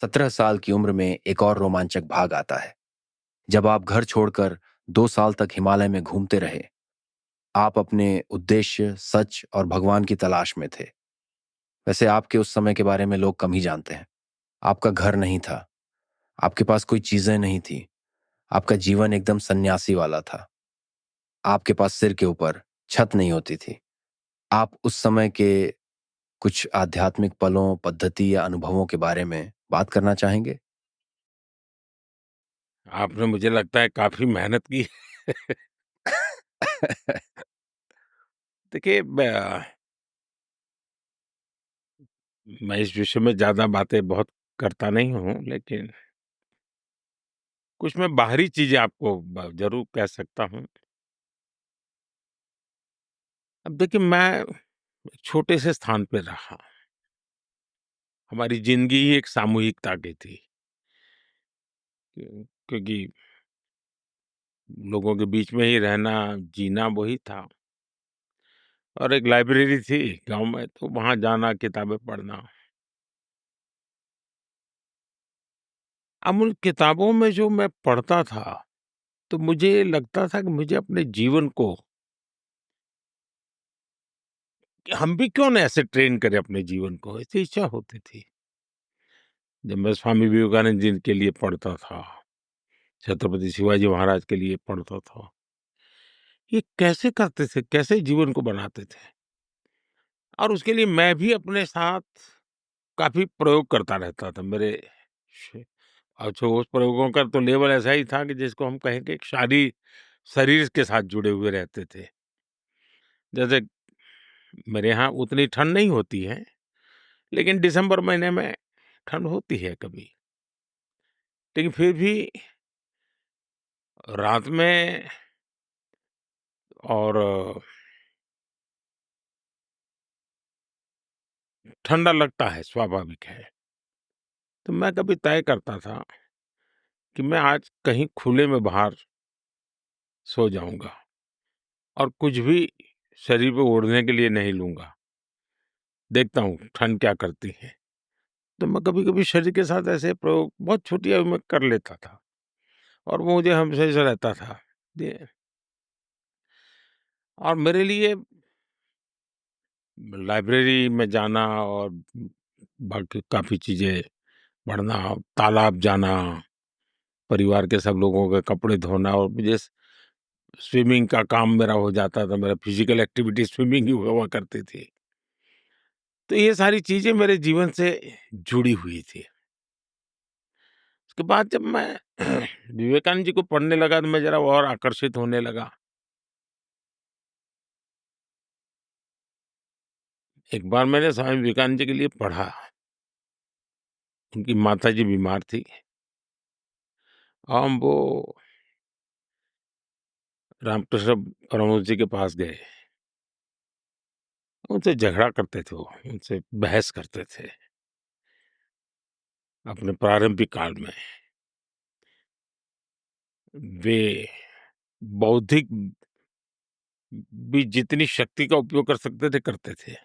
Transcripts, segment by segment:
17 साल की उम्र में एक और रोमांचक भाग आता है, जब आप घर छोड़कर 2 साल तक हिमालय में घूमते रहे। आप अपने उद्देश्य, सच और भगवान की तलाश में थे। वैसे आपके उस समय के बारे में लोग कम ही जानते हैं। आपका घर नहीं था, आपके पास कोई चीज़ें नहीं थीं, आपका जीवन एकदम सन्यासी वाला था। आपके पास सिर के ऊपर छत नहीं होती थी। आप उस समय के कुछ आध्यात्मिक पलों, पद्धति या अनुभवों के बारे में बात करना चाहेंगे? आपने मुझे लगता है काफ़ी मेहनत की। देखिए मैं इस विषय में ज़्यादा बातें बहुत करता नहीं हूँ, लेकिन कुछ मैं बाहरी चीज़ें आपको ब ज़रूर कह सकता हूँ। अब देखिए मैं एक छोटे से स्थान पे रहा। हमारी ज़िंदगी ही एक सामूहिकता की थी। क्योंकि लोगों के बीच में ही रहना, जीना वही था। और एक लाइब्रेरी थी गाँव में, तो वहाँ जाना, किताबें पढ़ना। अब उन किताबों में जो मैं पढ़ता था, तो मुझे लगता था कि मुझे अपने जीवन को कि हम भी क्यों ना ऐसे ट्रेन करें अपने जीवन को, ऐसी इच्छा होती थी। जब मैं स्वामी विवेकानंद जी के लिए पढ़ता था, छत्रपति शिवाजी महाराज के लिए पढ़ता था, ये कैसे करते थे, कैसे जीवन को बनाते थे। और उसके लिए मैं भी अपने साथ काफ़ी प्रयोग करता रहता था। मेरे श अच्छा, उस प्रयोगों का तो लेवल ऐसा ही था कि जिसको हम कहें कि एक शरीर के साथ जुड़े हुए रहते थे। जैसे मेरे यहाँ उतनी ठंड नहीं होती है, लेकिन दिसंबर महीने में ठंड होती है कभी। लेकिन फिर भी रात में और ठंडा लगता है, स्वाभाविक है। तो मैं कभी तय करता था कि मैं आज कहीं खुले में बाहर सो जाऊँगा और कुछ भी शरीर पे ओढ़ने के लिए नहीं लूँगा। देखता हूँ ठंड क्या करती है। तो मैं कभी-कभी शरीर के साथ ऐसे प्रयोग बहुत छोटी आयु में कर लेता था और वो मुझे हमेशा रहता था। ये और मेरे लिए लाइब्रेरी में जाना और बाकी काफ़ी चीज़ें पढ़ना, तालाब जाना, परिवार के सब लोगों के कपड़े धोना और मुझे स्विमिंग का काम मेरा हो जाता था, मेरा फिज़िकल एक्टिविटी स्विमिंग ही हुआ करती थी। तो ये सारी चीज़ें मेरे जीवन से जुड़ी हुई थी। उसके बाद जब मैं विवेकानंद जी को पढ़ने लगा तो मैं ज़रा और आकर्षित होने लगा। एक बार मैंने स्वामी विवेकानंद जी के लिए पढ़ा, उनकी माताजी बीमार थी। हम वो रामकृष्ण परमहंस जी के पास गए। उनसे झगड़ा करते थे वो, उनसे बहस करते थे, अपने प्रारंभिक काल में। वे बौद्धिक भी जितनी शक्ति का उपयोग कर सकते थे, करते थे।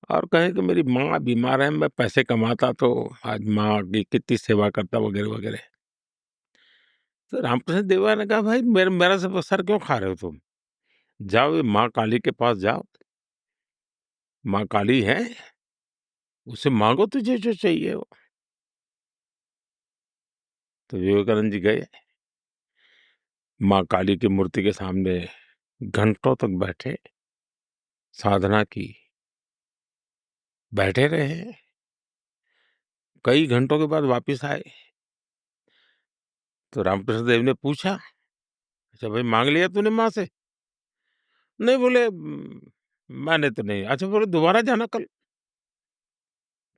और कहें कि मेरी माँ बीमार है, मैं पैसे कमाता तो आज माँ की कितनी सेवा करता वगैरह-वगैरह। तो रामकृष्ण देवराय ने कहा, "भाई मेरा सब सर क्यों खा रहे हो तुम? जाओ ये माँ काली के पास जाओ, माँ काली है, उससे माँगो तुझे जो चाहिए वो।" तो विवेकानंद जी गए, माँ काली की मूर्ति के सामने घंटों तक बैठे, साधना की, बैठे रहे। कई घंटों के बाद वापिस आए, तो रामकृष्ण देव ने पूछा, "अच्छा भाई माँग लिया तूने माँ से?" नहीं बोले, मैंने तो नहीं।" अच्छा बोले, "दोबारा जाना कल,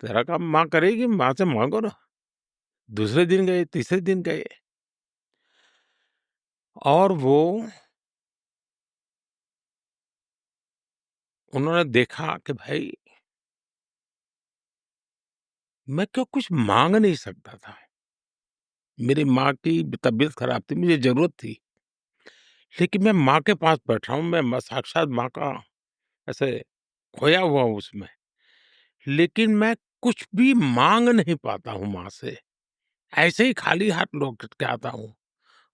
तेरा काम माँ करेगी, माँ से माँगो ना।" दूसरे दिन गए, तीसरे दिन गए और वो उन्होंने देखा कि भाई मैं क्यों कुछ माँग नहीं सकता था। मेरी माँ की तबीयत खराब थी, मुझे ज़रूरत थी, लेकिन मैं माँ के पास बैठा हूँ, मैं साक्षात माँ का ऐसे खोया हुआ हूँ उसमें। लेकिन मैं कुछ भी माँग नहीं पाता हूँ माँ से। ऐसे ही खाली हाथ लौट के आता हूँ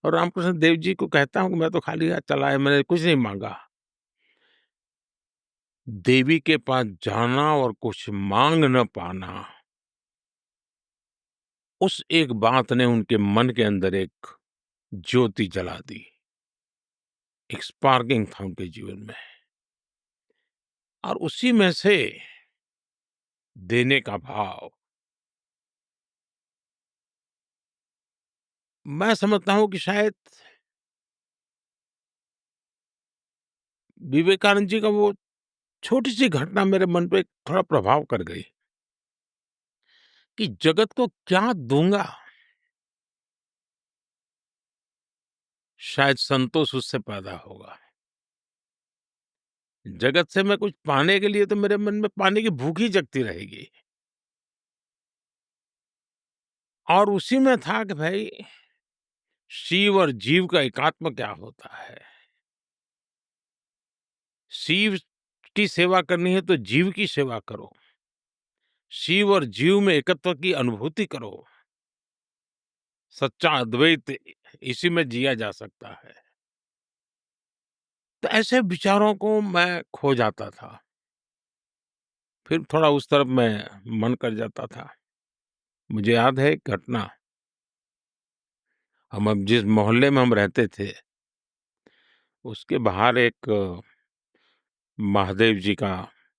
और रामकृष्ण देव जी को कहता हूँ कि मैं तो खाली हाथ चला आया, मैंने कुछ नहीं माँगा। देवी के पास जाना और कुछ माँग न पाना, उस एक बात ने उनके मन के अंदर एक ज्योति जला दी। एक स्पार्किंग था उनके जीवन में और उसी में से देने का भाव। मैं समझता हूँ कि शायद विवेकानंद जी का वो छोटी-सी घटना मेरे मन पे थोड़ा प्रभाव कर गई कि जगत को क्या दूँगा? शायद संतोष उससे पैदा होगा। जगत से मैं कुछ पाने के लिए तो मेरे मन में पाने की भूख ही जगती रहेगी। और उसी में था कि भाई शिव और जीव का एकात्म क्या होता है? शिव की सेवा करनी है तो जीव की सेवा करो। शिव और जीव में एकत्व की अनुभूति करो। सच्चा अद्वैत इसी में जिया जा सकता है। तो ऐसे विचारों को मैं खो जाता था। फिर थोड़ा उस तरफ मैं मन कर जाता था। मुझे याद है एक घटना, हम अब जिस मोहल्ले में हम रहते थे, उसके बाहर एक महादेव जी का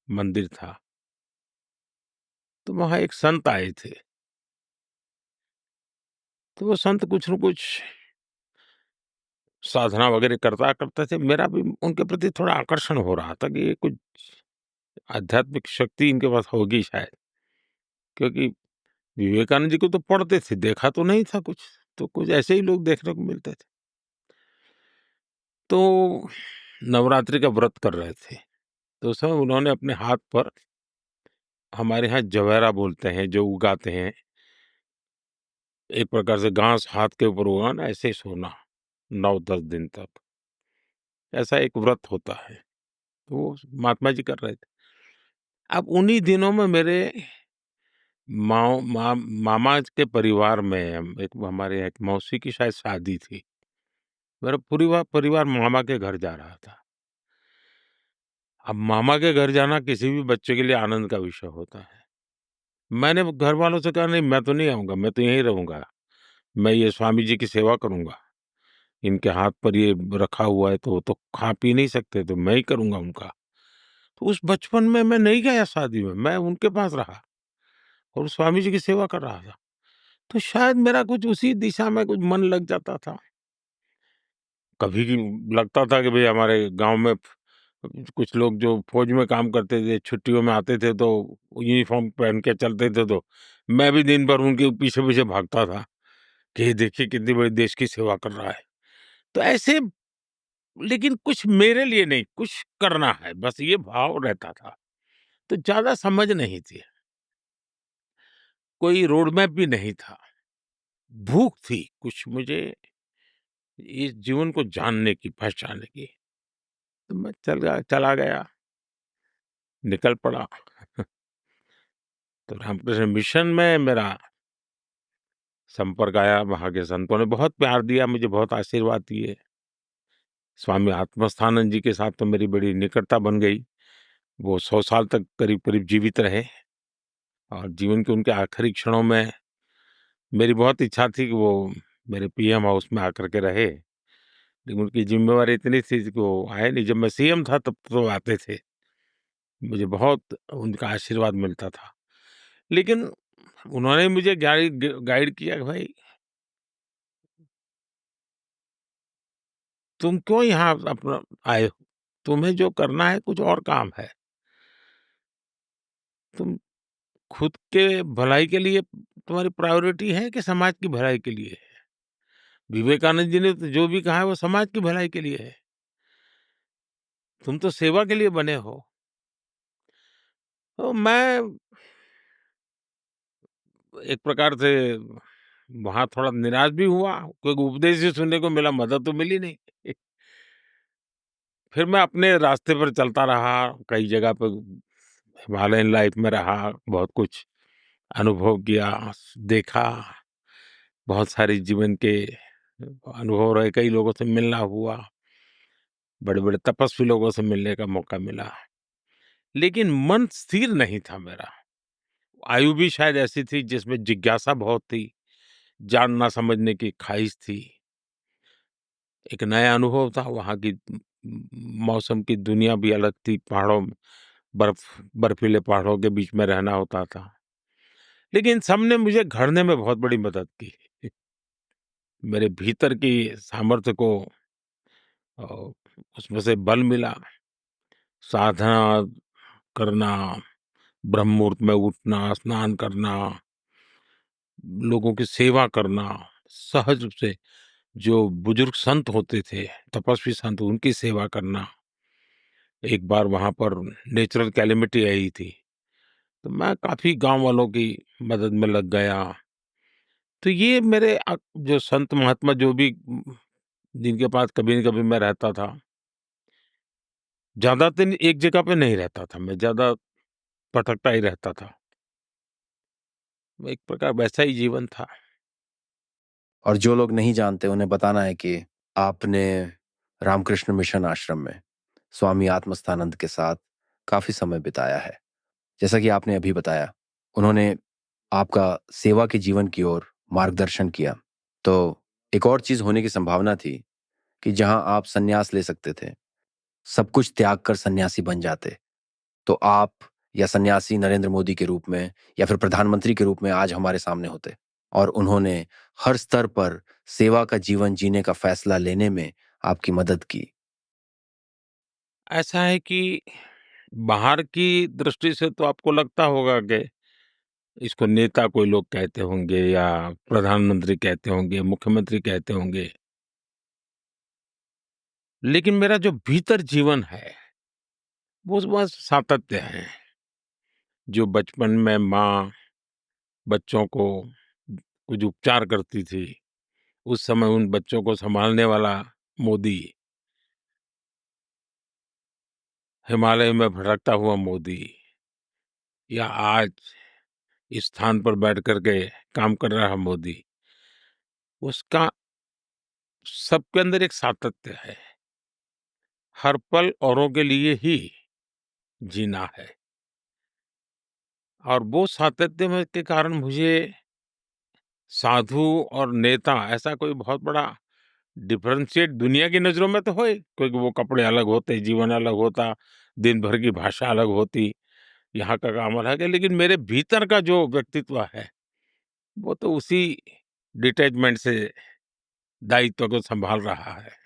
मंदिर था। तो वहाँ एक संत आए थे। तो वो संत कुछ न कुछ साधना वगैरह करता करते थे। मेरा भी उनके प्रति थोड़ा आकर्षण हो रहा था कि ये कुछ आध्यात्मिक शक्ति इनके पास होगी शायद। क्योंकि विवेकानंद जी को तो पढ़ते थे, देखा तो नहीं था कुछ। तो कुछ ऐसे ही लोग देखने को मिलते थे। तो नवरात्रि का व्रत कर रहे थे। तो उस समय उन्होंने अपने हाथ पर, हमारे यहाँ जवेरा बोलते हैं, जो उगाते हैं, एक प्रकार से घास हाथ के ऊपर उगाना, ऐसे ही सोना 9-10 दिन तक। ऐसा एक व्रत होता है। तो वो महात्मा जी कर रहे थे। अब उन्हीं दिनों में मेरे मामा के परिवार में एक हमारे यहाँ एक मौसी की शायद शादी थी। मेरा पूरी परिवार मामा के घर जा रहा था। अब मामा के घर जाना किसी भी बच्चे के लिए आनंद का विषय होता है। मैंने घर वालों से कहा, नहीं मैं तो नहीं आऊँगा, मैं तो यहीं रहूँगा। मैं ये स्वामी जी की सेवा करूँगा। इनके हाथ पर ये रखा हुआ है तो वो तो खा पी नहीं सकते, तो मैं ही करूँगा उनका। तो उस बचपन में मैं नहीं गया शादी में, मैं उनके पास रहा और स्वामी जी की सेवा कर रहा था। तो शायद मेरा कुछ उसी दिशा में कुछ मन लग जाता था। कभी की लगता था कि भई हमारे गाँव में कुछ लोग जो फ़ौज में काम करते थे, छुट्टियों में आते थे तो यूनिफ़ॉर्म पहन के चलते थे, तो मैं भी दिन भर उनके पीछे-पीछे भागता था कि ये देखिए कितनी बड़ी देश की सेवा कर रहा है। तो ऐसे, लेकिन कुछ मेरे लिए नहीं, कुछ करना है, बस ये भाव रहता था। तो ज़्यादा समझ नहीं थी, कोई रोड मैप भी नहीं था। भूख थी कुछ मुझे इस जीवन को जानने की, पहचानने की। तो मैं चला गया, निकल पड़ा। तो रामकृष्ण मिशन में मेरा संपर्क आया, वहाँ के संतों ने बहुत प्यार दिया, मुझे बहुत आशीर्वाद दिए। स्वामी आत्मस्थानंद जी के साथ तो मेरी बड़ी निकटता बन गई। वो 100 साल तक करीब-करीब जीवित रहे और जीवन के उनके आखिरी क्षणों में मेरी बहुत इच्छा थी कि वो मेरे पीएम हाउस में आकर के रहे। लेकिन उनकी ज़िम्मेवारी इतनी थी कि वो आए नहीं। जब मैं सीएम था तब तो आते थे। मुझे बहुत उनका आशीर्वाद मिलता था। लेकिन उन्होंने मुझे गाइड किया कि भाई तुम क्यों यहाँ अपना आए हो? तुम्हें जो करना है कुछ और काम है। तुम खुद के भलाई के लिए तुम्हारी प्रायोरिटी है कि समाज की भलाई के लिए है? विवेकानंद जी ने तो जो भी कहा है वो समाज की भलाई के लिए है। तुम तो सेवा के लिए बने हो। तो मैं एक प्रकार से वहाँ थोड़ा निराश भी हुआ, कोई उपदेश ही सुनने को मिला, मदद तो मिली नहीं। फिर मैं अपने रास्ते पर चलता रहा, कई जगह पे हिमालयन लाइफ में रहा, बहुत कुछ। अनुभव किया, देखा, बहुत सारे जीवन के अनुभव रहे, कई लोगों से मिलना हुआ, बड़े-बड़े तपस्वी लोगों से मिलने का मौका मिला। लेकिन मन स्थिर नहीं था मेरा। आयु भी शायद ऐसी थी जिसमें जिज्ञासा बहुत थी, जानना समझने की ख़्वाहिश थी। एक नया अनुभव था, वहाँ की मौसम की दुनिया भी अलग थी, पहाड़ों में बर्फीले पहाड़ों के बीच में रहना होता था। लेकिन सबने मुझे घड़ने में बहुत बड़ी मदद की। मेरे भीतर की सामर्थ्य को अ, उसमें से बल मिला, साधना करना, ब्रह्म मुहूर्त में उठना, स्नान करना, लोगों की सेवा करना, सहज रूप से जो बुजुर्ग संत होते थे, तपस्वी संत, उनकी सेवा करना। एक बार वहाँ पर नेचुरल कैलेमिटी आई थी, तो मैं काफ़ी गाँव वालों की मदद में लग गया। तो ये मेरे जो संत महात्मा जो भी जिनके पास कभी न कभी मैं रहता था, ज़्यादा दिन एक जगह पे नहीं रहता था मैं, ज़्यादा भटकता ही रहता था। एक प्रकार वैसा ही जीवन था। और जो लोग नहीं जानते उन्हें बताना है कि आपने रामकृष्ण मिशन आश्रम में स्वामी आत्मस्थानंद के साथ काफी समय बिताया है। जैसा कि आपने अभी बताया, उन्होंने आपका सेवा के जीवन की ओर मार्गदर्शन किया। तो एक और चीज होने की संभावना थी कि जहां आप संन्यास ले सकते थे, सब कुछ त्याग कर सन्यासी बन जाते, तो आप या सन्यासी नरेंद्र मोदी के रूप में या फिर प्रधानमंत्री के रूप में आज हमारे सामने होते। और उन्होंने हर स्तर पर सेवा का जीवन जीने का फैसला लेने में आपकी मदद की। ऐसा है कि बाहर की दृष्टि से तो आपको लगता होगा कि इसको नेता कोई लोग कहते होंगे या प्रधानमंत्री कहते होंगे, मुख्यमंत्री कहते होंगे। लेकिन मेरा जो भीतर जीवन है, वो बस सातत्य है। जो बचपन में माँ बच्चों को कुछ उपचार करती थी, उस समय उन बच्चों को सँभालने वाला मोदी, हिमालय में भटकता हुआ मोदी, या आज इस स्थान पर बैठ कर के काम कर रहा मोदी, उसका सबके अंदर एक सातत्य है। हर पल औरों के लिए ही जीना है, और वो सातत्य में के कारण मुझे साधु और नेता ऐसा कोई बहुत बड़ा डिफरेंशिएट दुनिया की नज़रों में तो होए, क्योंकि वो कपड़े अलग होते, जीवन अलग होता, दिन भर की भाषा अलग होती, यहाँ का काम अलग है, लेकिन मेरे भीतर का जो व्यक्तित्व है, वो तो उसी डिटैचमेंट से दायित्व को सँभाल रहा है।